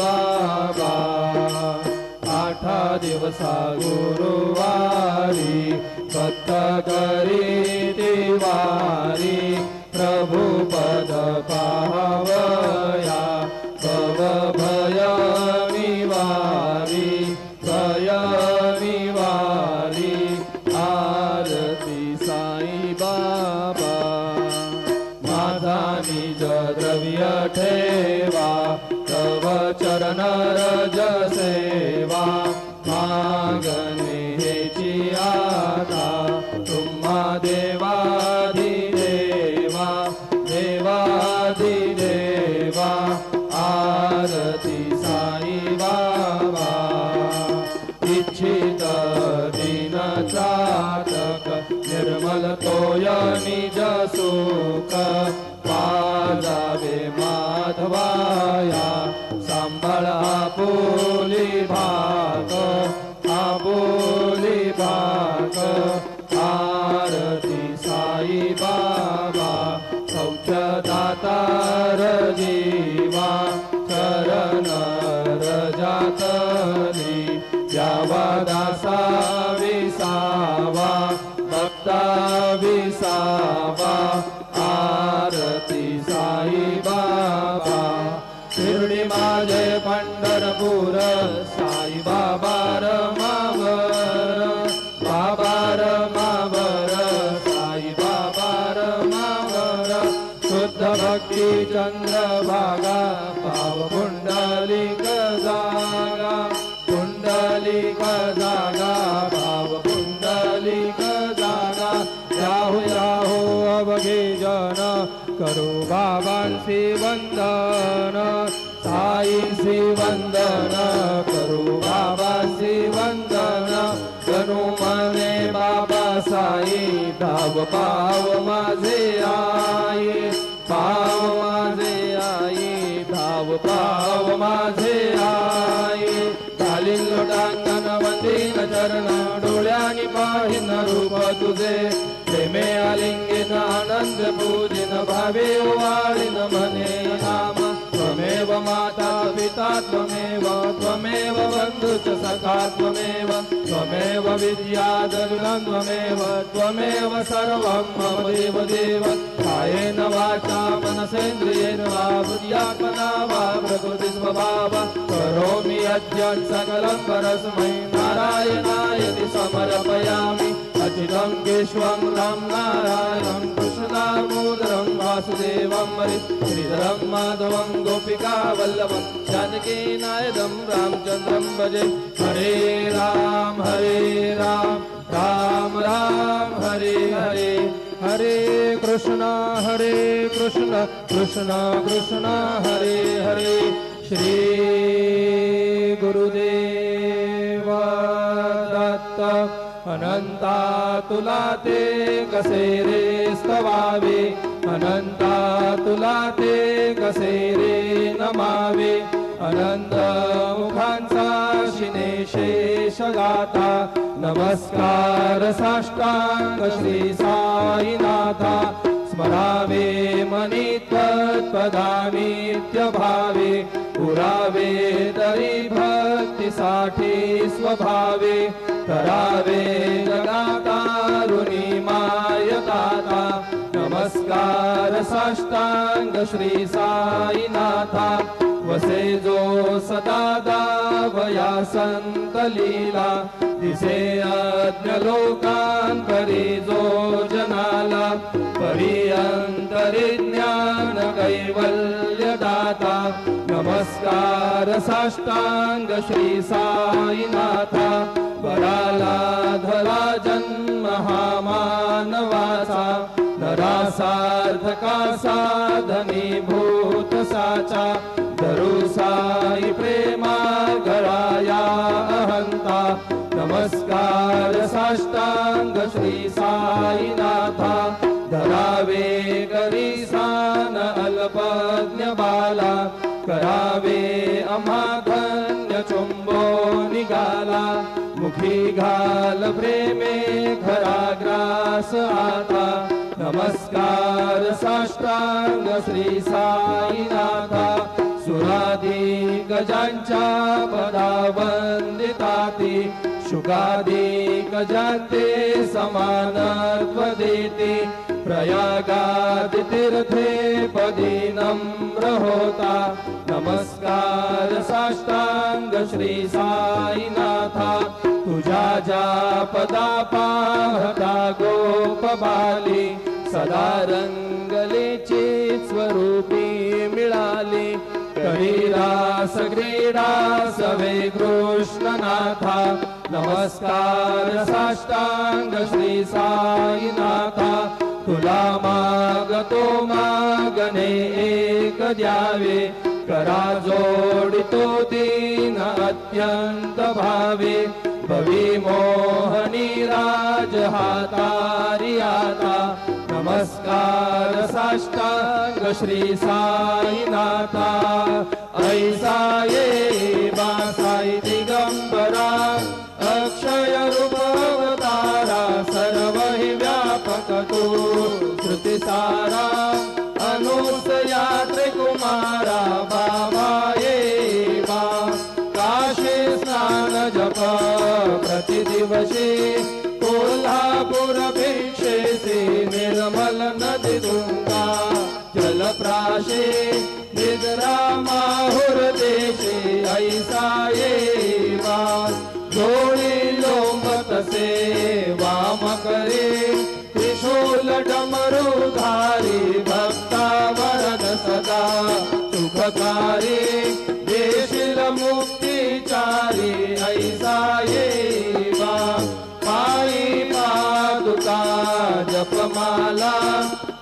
बाबा आठा दिवसा गुरुवारी भक्त करीती वारी प्रभु पद पावया भव भय निवारी भय निवारी आरती साई बाबा माझा निज द्रव्य ठेवा तव चरण रज सेवा मागणे हेची आता तुम्हा देवाधिदेवा देवाधिदेवा आरती साई बाबा इच्छित दिन चातक निर्मल तोय निज सुख पाजावे माधवाया सांभाळ आपुली भाग आपुली भाग आरती साई बाबा सौख्य दातार जीवा चरण रजातली यावा दासा विसावा भक्ता विसावा आरती साई बाबा शिर्डी माझे पंढरपूर साई बाबा रमावर बाबा रमावर साई बाबा रमावर शुद्ध भक्ती चंद्रभागा भाव पुंडलिक जागा पुंडलिक जागा भाव पुंडलिक जागा राहू राहू अवघे जन करू बाबांसी वंदन साईंसी वंदन करू बाबांसी वंदन जणू मने बाबा साई धाव पाव माझे आई पाव माझे आई धाव पाव माझे आई घालील लोटांगण वंदीन चरण डोळ्यानी पाहिन रूप तुझे प्रेमे आलिंगेन आनंद पूजिन भावे वाळीन म्हणे नाम त्वमेव माता पिता त्वमेव त्वमेव बन्धुश्च सखा त्वमेव त्वमेव विद्या दरुणं त्वमेव त्वमेव सर्वं मम देव देव कायेन वाचा मनसेन्द्रियेण वा बुद्ध्यात्मना वा प्रकृतिस्वभाव करोमि यद्यत् सकलं परस्मै नारायणायति समर्पयामि अच्युतं केशवं राम नारायणं कृष्णदामोदरं वासुदेवं हरि श्रीधरं माधवं गोपिका वल्लभं जानकीनायकं रामचन्द्रं भजे हरे राम राम राम हरे हरे हरे कृष्ण कृष्ण कृष्ण हरे हरे श्री गुरुदेव दत्त अनंता तुला ते कसे रे स्तवावे अनंता तुला ते कसे रे नमावे अनंत मुखांचा शिने शेष गाथा नमस्कार साष्टांग श्री साईनाथा स्मरावे मनी त्वत्पदानित्य भावे पुरावे तरी भक्तीसाठी स्वभावे करावे जगातारुणी मायदाता नमस्कार साष्टांग श्री साईनाथा वसे जो सदा दावया संत लीला दिसे अज्ञ लोकांतरी जो जनाला परियंतरी ज्ञान कैवल्य दाता नमस्कार साष्टांग श्री साईनाथा वराला धरा जन्म हा मानवाचा नरासार्थका साधनी भूत साचा धरू साई प्रेमा घराया अहंता नमस्कार साष्टांग श्री साईनाथा धरावे करीसान अल्पज्ञ बाला करावे अमाधन्य चुंबो निघाला मुखी घाल प्रेमे घराग्रास आता नमस्कार साष्टांग श्री साईनाथा सुरादी गजांच्या पदावंदिताती शुकादी गजांते समानत्व देते प्रयागादि तीर्थे पदी नम्र होता नमस्कार साष्टांग श्री साईनाथा तुझ्या ज्या पदा पाहता गोप बाली सदा रंगलेची स्वरूपी मिळाली करी रास क्रीडा सवे कृष्णनाथा नमस्कार साष्टांग श्री साईनाथा तुला मागतो मागणे एक द्यावे करा जोडितो दीन अत्यंत भावे भवी मोहनी राज हातारी आता नमस्कार साष्टांग श्री साईनाथा ऐसा ये बा साई दिगंबरा अक्षय रूप अवतारा सर्व हि व्यापक तू श्रुतिसारा अनुसया त्रिकुमारा बाबा ये बा काशी स्नान जप प्रतिदिवशी कोल्हापुर भिक्षेसी निर्मल नदी गंगा जलप्राशे निद्रा माहुर देशे ऐसा ये बा डोळी लोंबतसे वाम करे त्रिशूल डमरुधारी भक्ता वरद सदा सुखकारी देशील मुक्तिचारी ऐसा ये बा पायी पादुका जपमाला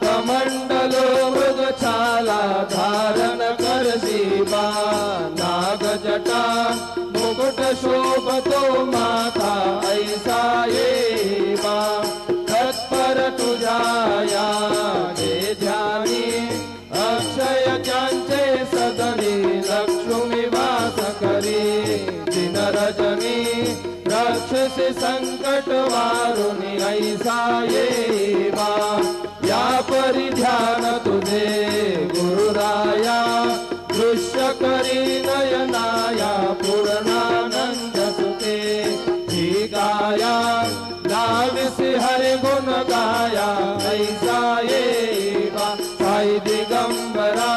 कमंडलो मृगछाला धारण करसी बा नाग जटा मुकुट शोभतो माता ऐसा ये बा तत्पर तुझाया जे ध्यानी अक्षय ज्ञानचे सदनी लक्ष्मी वास करी दिन रजनी राक्षसी संकट वारुणी ऐसा ये बा या परिध्यान तुझे गुरुराया दृश्य करी नयनाया पूर्णानंद सुते ही गाया लाविसी हरि गुण गाया ऐसा ये बा साई दिगंबरा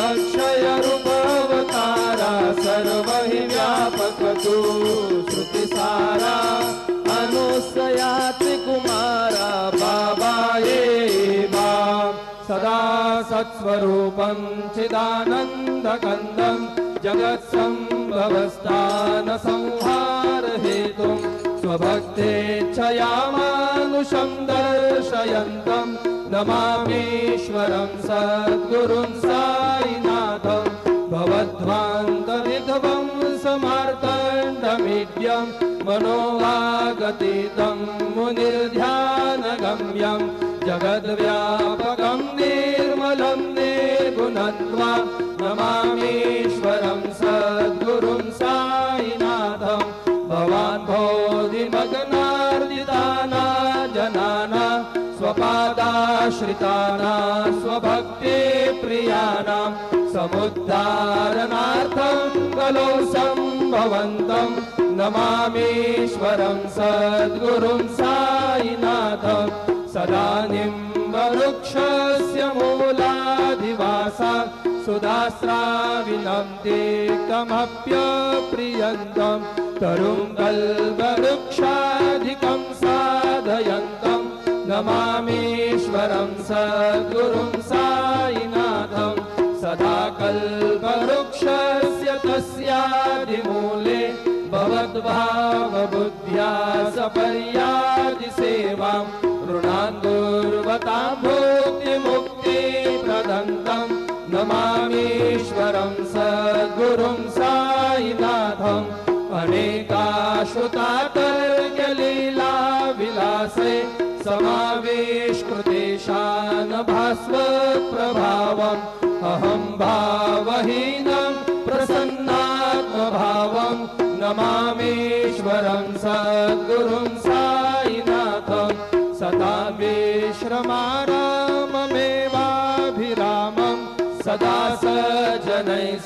अक्षय रूप अवतारा सर्व हि व्यापक तू श्रुतिसारा अनुसया त्रिकुमारा बाबा ये बा सदा सत्स्वरूपं चिदानन्दकन्दं जगत्सम्भवस्थान संहार हेतुं स्वभक्तेच्छया मानुषं दर्शयन्तं नमामीश्वरं सद्गुरुं साईनाथं भवध्वान्तविध्वं समार्तण्डमीड्यं मनोवागतीतं मुनिर्ध्यानगम्यं जगद्व्यापकं निर्मलं निर्गुणत्वा नमामीश्वरं सद्गुरुं साईनाथं भवान् बोधिमग्नार्दिताना जनाना स्वपादाश्रिताना स्वभक्ति प्रियाणां समुद्धारणार्थं कलो सम्भवन्तं नमामीश्वरं सद्गुरुं साईनाथं सदा निम्बवृक्षस्य मूलाधिवासा सुधास्राविनं तीर्थमप्यप्रियन्तं तरुं कल्पवृक्षाधिकं साधयन्तं नमामीश्वरं सद्गुरुं साईनाथं सदा कल्पवृक्षस्य तस्यादिमूले भवद्भावबुद्ध्या सपर्यादिसेवां ऋणान् दुर्वतां भुक्तिमुक्तिप्रदन्तं नमामीश्वरं सद्गुरुं साईनाथम् अनेकाश्रुतातर्क्यलीला विलासे समावेशकृतेशान भास्वत्प्रभावम् अहं भावहीनं प्रसन्नात्मभावं नमामीश्वरं सद्गुरुं साईनाथं सदा विश्रमाराममेवाभिरामं सदा सजनैः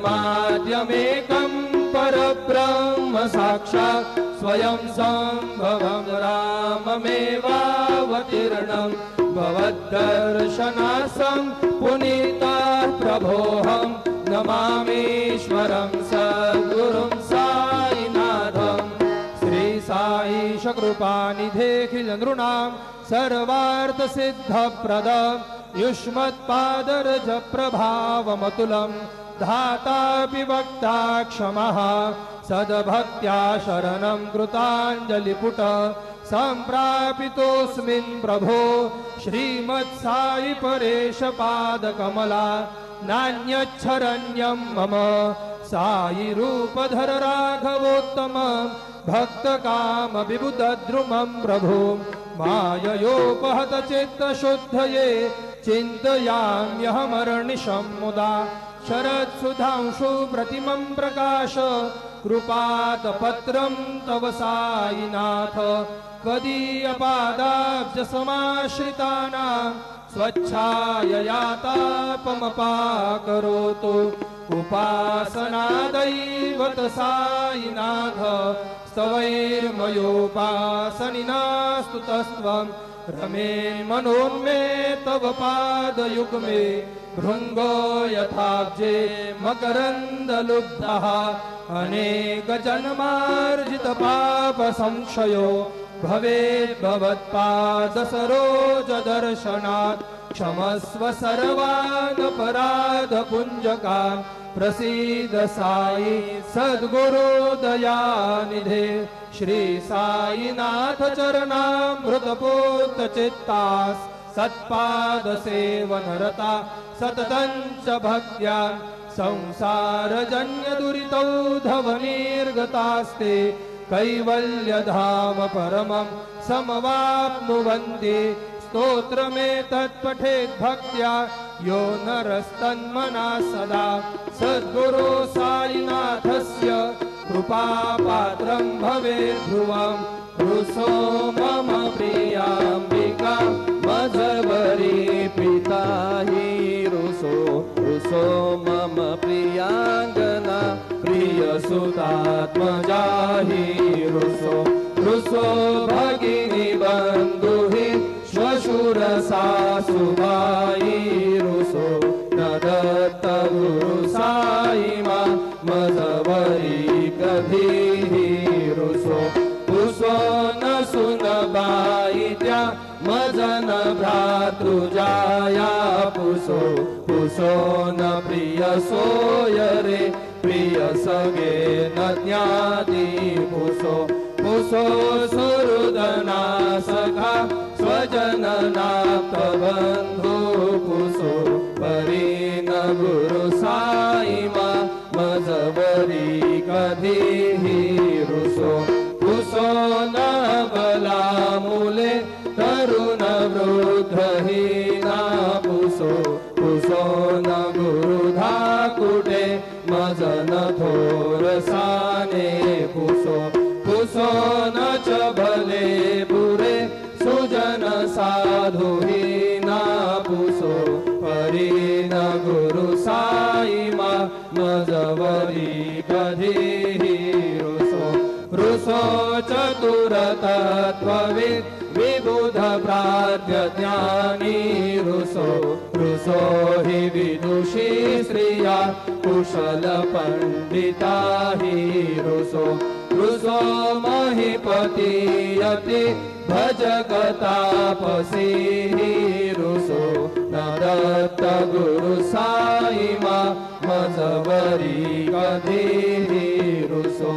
ब्रह्माद्यमेकं परब्रह्म साक्षात् स्वयं सम्भवं राममेवावतीर्णं भवद्दर्शनासं पुनीताः प्रभोऽहं नमामीश्वरं सद्गुरुं साईनाथं। श्री साईश कृपानिधेऽखिल नृणां सर्वार्थसिद्धप्रदं युष्मत्पादरज प्रभावमतुलं धातापि वक्ता क्षमः सद्भक्त्या शरणं कृताञ्जलिपुट सम्प्रापितोऽस्मिन् प्रभो श्रीमत्साई परेश पादकमला नान्यच्छरण्यं मम साई रूपधर राघवोत्तम भक्तकाम विबुधद्रुमं प्रभो माययोपहत चित्तशुद्धये चिन्तयाम्यहमर्निशं मुदा शरत्सुधांशु प्रतिमं प्रकाश कृपातपत्रं तव साईनाथ त्वदीयपादाब्जसमाश्रितानां स्वच्छाययातापमपाकरोतु उपासनादैवत साईनाथ स्तवैर्मयोपासनिनास्तुतस्त्वं रमे मनोन्मे तव पादयुग्मे भृङ्गो यथाब्जे मकरन्दलुब्धः अनेकजन्मार्जितपापसंक्षयो भवेद्भवत्पादसरोजदर्शनात् क्षमस्व सर्वानपराधपुञ्जकान् प्रसीद साई सद्गुरुदयानिधे। श्री साईनाथ चरणामृतपूतचित्तास् सत्पादसेवनरता सततं च भक्त्या संसारजन्यदुरितौ धवनिर्गतास्ते कैवल्यधाम परमं समवाप्नुवन्ति। स्तोत्रमेतत्पठेत् भक्त्या यो नरस्तन्मना सदा सद्गुरु साईनाथस्य कृपापात्रं भवेत् ध्रुवं। रुसो मम प्रियाम्बिका मझवरी पिता हि रुसो रुसो मम प्रियांगना प्रियसुतात्मजा हि रुसो रुसो भगिनी बन्धुहि श्वशुर सासुबाई रुसो न दत्त गुरु साई मा मझवरी कधीहि रुसो रुसो न सुनबाई त्या मजन भ्रातृजाया पुसो पुसो न प्रिय सोय रे प्रिय सगे न ज्ञाति पुसो पुसो सुहृदना सखा स्वजननाथ बंधु पुसो परी न गुरु साई मा मजवरी कधीहि रुसो पुसो न बला मूले तरुण वृद्धहीना पुसो पुसो न गुरुधा कुटे मजन थोर साने पुसो पुसो न च भले बुरे सुजन साधुहीना पुसो परी न गुरु साई मा मजवरी कधीहि रुसो रुसो चतुरतत्त्वविद् विबुध प्राज्ञ ज्ञानी रुसो रुसो हि विदुषी श्रिया कुशल पंडिता हि रुसो रुसो महीपति यति भजगतापसी हि रुसो न दत्त गुरु साई मा मजवरी कधीहि रुसो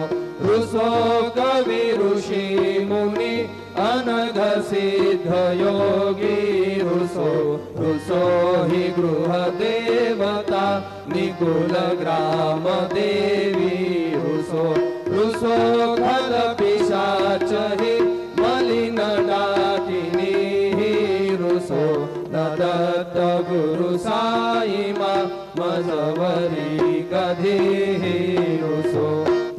रुसो कवि ऋषि मुनि अनघ सिद्ध योगी रुसो रुसो हि गृह देवता निकुल ग्राम देवी रुसो रुसो खल पिशाच हि मलिन डाकिनी हि रुसो न दत्त गुरु साई मा मजवरी कधीहि रुसो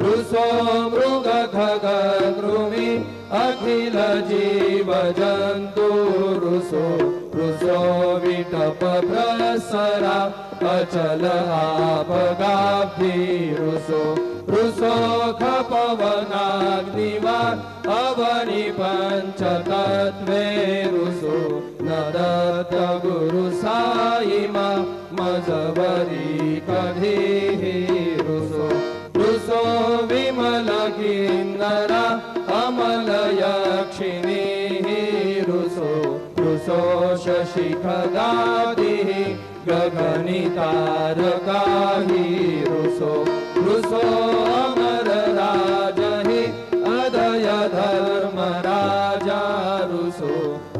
रुसो मृग खग कृमि अखिल जीव जंतु रुसो रुसो विटप प्रसरा अचल आप गाभी रुसो रुसो खपवनाग्निवा अवनि पंचतत्वे रुसो न दत्त गुरु साईमा मजबरी कधीही रुसो रुसो विमल किन्नरा अमल यक्षिणी रुसो रुसो शशिखगादिः गगनितारकाहि रुसो रुसो अमर राजहि अदय धर्मराजा रुसो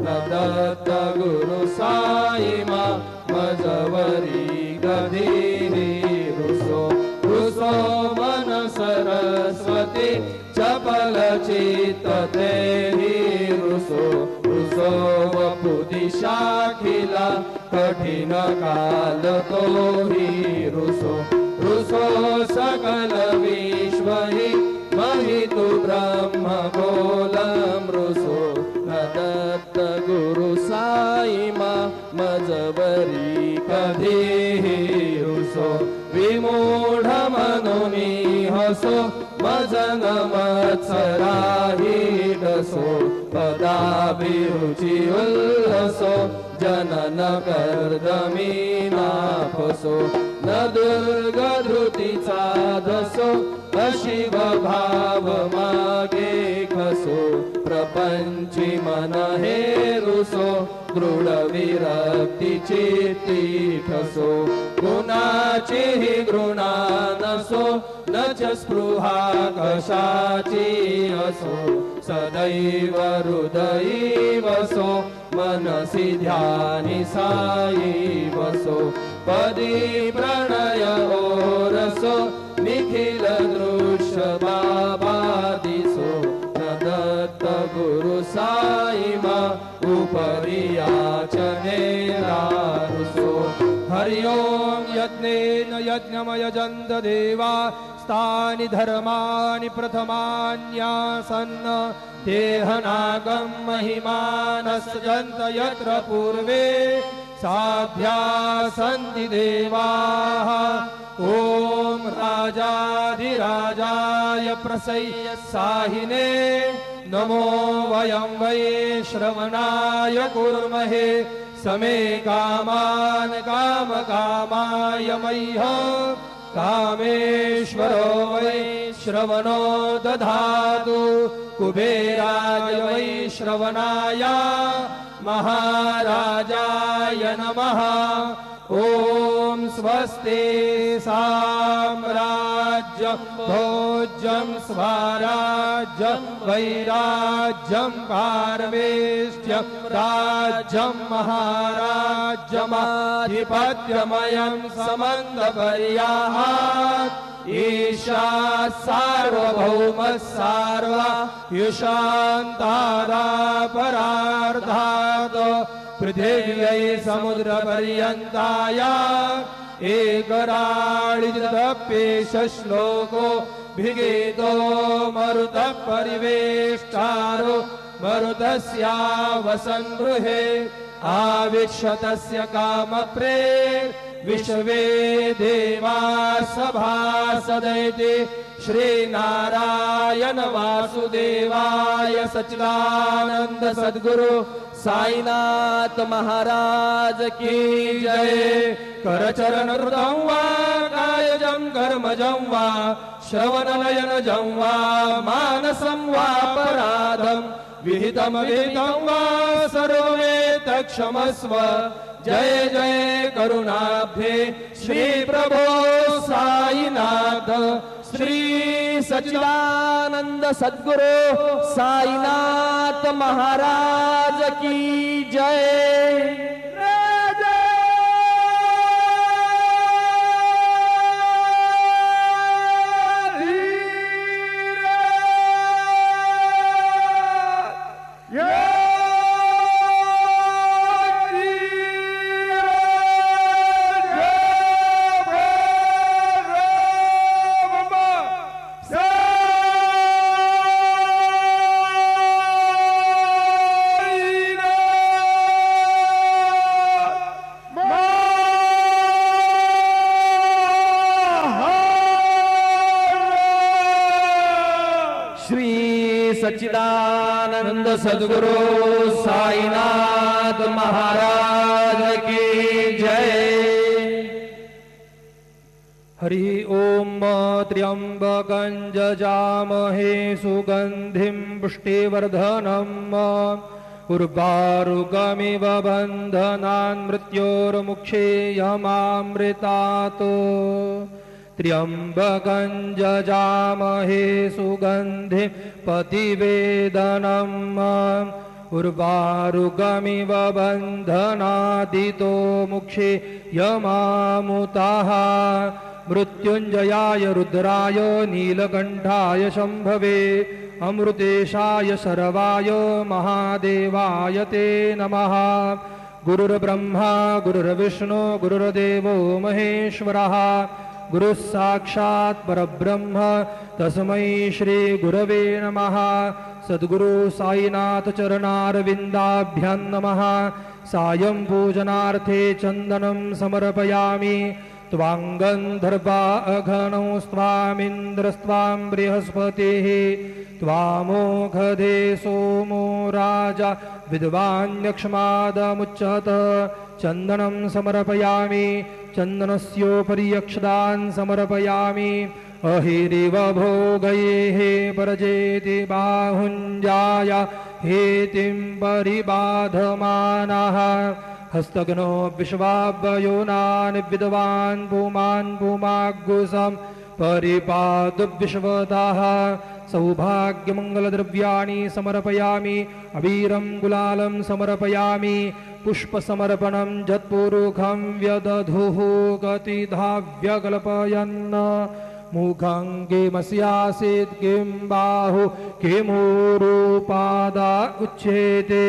न दत्त गुरु साईमा मजवरी गधीहि रुसो रुसो मन सरस्वती चपल चित्त तेहि रुसो रुसो वपुदिशाखिला कठिन काल तोहि रुसो रुसो सकल विश्व हि महितु ब्रह्म गोलम रुसो न दत्त गुरु साईमा मजबरी कधीहि रुसो विमूढ मनुनी हसो मजन मत्सराहि डसो पदाभिरुचि उल्लसो जनन कर्दमीना फसो न दुर्गधृतीचा दसो अशिव भाव मागे खसो प्रपंची मन हे रुसो दृढ विरक्ती चित्ती ठसो गुणाची हि घृणा नसो न च स्पृहा कशाची असो सदैव हृदयी वसो मनसि ध्यानि साई वसो पदी प्रणय ओरसो निखिल दृश्य बाबा दिसो न दत्त गुरु साईमा उपरियाचने रुसो हरि ओम यज्ञेन यज्ञमयजन्त देवा स्थानि धर्माणि प्रथमान्यासन्न देहनागं महिमानस्यन्त यत्र पूर्वे साध्या सन्ति देवाः ॐ राजाधिराजाय प्रसय्यसाहिने नमो वयं वै श्रवणाय कुर्महे समे कामान् कामकामाय मह्यं कामेश्वरो वै श्रवणो दधातु कुबेराय वै श्रवणाय महाराजाय नमः ॐ स्वस्ति साम्राज्यं भोज्यं स्वराज्यं वैराज्यं पारमेष्ट्यं राज्यं महाराज्यमाधिपत्यमयं समन्तपर्याहात् ईशा सार्वभौमः सार्वा युषान्तादापरार्धात् पृथिव्यै समुद्रपर्यन्ताया एकराळितप्येष श्लोको भिगीतो मरुतः परिवेष्टारो मरुतस्या वसन्गृहे आविक्षतस्य कामप्रे विश्वे देवा सभासदैति श्रीनारायण वासुदेवाय सच्चिदानंद सद्गुरु साईनाथ महाराज की जय। करचरण हृदं वा कायजं कर्मजं वा श्रवणनयनजं वा मानसं वा पराधं विहितं विहितं वा सर्वमेतत्क्षमस्व। जय जय करुणाब्धे श्री प्रभो साईनाथ श्री सच्चिदानंद सद्गुरु साईनाथ महाराज की जय। श्री सच्चिदानंद सद्गुरु साईनाथ महाराज की जय। हरि ओम त्र्यंबकं जजामहे सुगंधिं पुष्टिवर्धनम् उर्वारुकमिव बन्धनान् मृत्योर्मुक्षेयमामृतात् त्र्यंबकं जजामहे सुगंधिं पतिवेदनम् उर्वारुकमिव बन्धनादितो मुक्षेयमामुताः मृत्युंजयाय रुद्राय नीलकंठाय शंभवे अमृतेशाय शरवाय महादेवाय ते नमः। गुरुर्ब्रह्मा गुरुर्विष्णु गुरुर्देवो महेश्वरः गुरुः साक्षात् परब्रह्म तस्मै श्री गुरवे नमः। सद्गुरु साईनाथ चरणारविन्दाभ्यां नमः। सायं पूजनार्थे चन्दनं समर्पयामि त्वांगन्धर्वा अघनौ स्वामिन्द्रस्त्वां बृहस्पतिः त्वामोघधे सोमो राजा विद्वान्यक्ष्मादमुच्यत। चन्दनं समर्पयामि चन्दनस्योपरि अक्षदान् समर्पयामि। अहिरिव भोगैः परजेति बाहुञ्जाय हेतिं परिबाधमानः हस्तघ्नो विश्वाभयोनान् विद्वान् पुमान् पुमाग्गुसं परिपातु विश्वतः। सौभाग्यमङ्गलद्रव्याणि समर्पयामि अबीरं गुलालं समर्पयामि। पुष्पसमर्पणं जत्पुरुखं व्यदधुः कतिधा व्यकल्पयन् मुखं किमस्यासीत् किं बाहु किमूरुपादा उच्येते।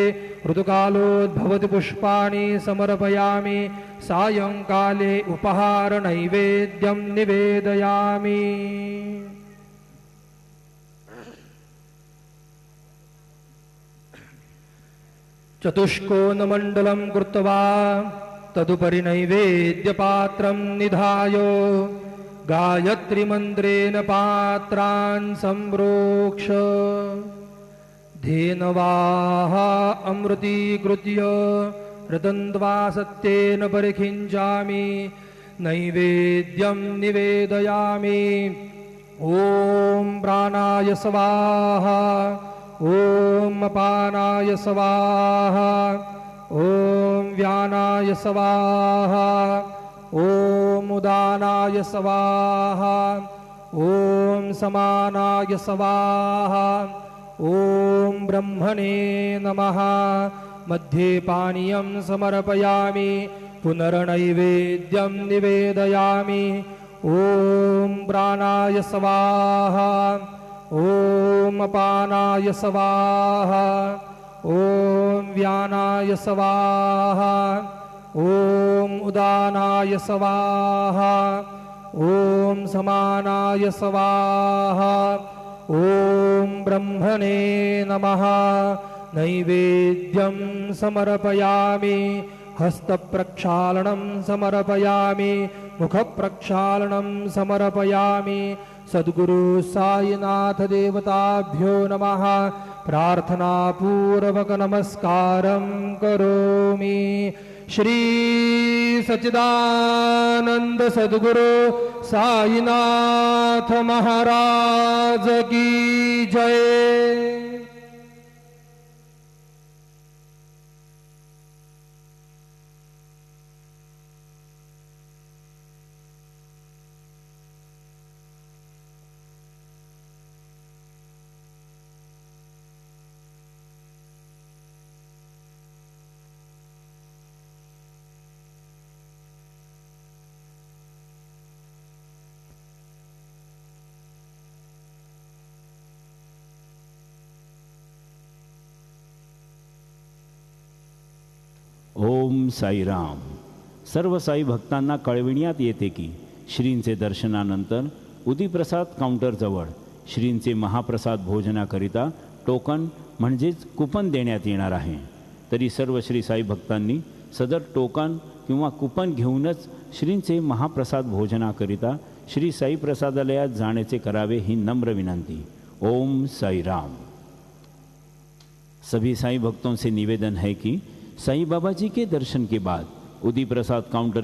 ऋतुकालोद्भवति पुष्पाणि समर्पयामि। सायंकाले उपहार नैवेद्यं निवेदयामि। चतुष्कोणमण्डलं कृत्वा तदुपरि नैवेद्यपात्रं निधाय गायत्रीमन्त्रेण पात्रान् सम्प्रोक्ष धेनवाः अमृतीकृत्य रतन्त्वा सत्येन परिखिञ्चामि नैवेद्यं निवेदयामि। ॐ प्राणाय स्वाहा ॐ अपानाय स्वाहा ॐ व्यानाय स्वाहा ॐ उदानाय स्वाहा ॐ समानाय स्वाहा ॐ ब्रह्मणे नमः। मध्ये पानीयं समर्पयामि पुनर्नैवेद्यं निवेदयामि। ॐ प्राणाय स्वाहा ॐ अपानाय स्वाहा ॐ व्यानाय स्वाहा ॐ उदानाय स्वाहा ॐ समानाय स्वाहा ॐ ब्रह्मणे नमः। नैवेद्यं समर्पयामि हस्तप्रक्षालनं समर्पयामि मुखप्रक्षालनं समर्पयामि। सद्गुरु साईनाथ देवताभ्यो नमः। प्रार्थनापूर्वक नमस्कारं करोमि। श्री सच्चिदानंद सद्गुरु साईनाथ महाराज की जय। ओम साईराम। सर्व साई भक्तांना कळविण्यात येते की श्रींचे दर्शनानंतर उदीप्रसाद काउंटरजवळ श्रींचे महाप्रसाद भोजनाकरिता टोकन म्हणजेच कुपन देण्यात येणार आहे। तरी सर्व श्री साई भक्तांनी सदर टोकन किंवा कुपन घेऊनच श्रींचे महाप्रसाद भोजनाकरिता श्री साई प्रसादालयात जाण्याचे करावे ही नम्र विनंती। ओम साई राम। सभी साईं भक्तों से निवेदन है कि साईं बाबा जी के दर्शन के बाद उदी प्रसाद काउंटर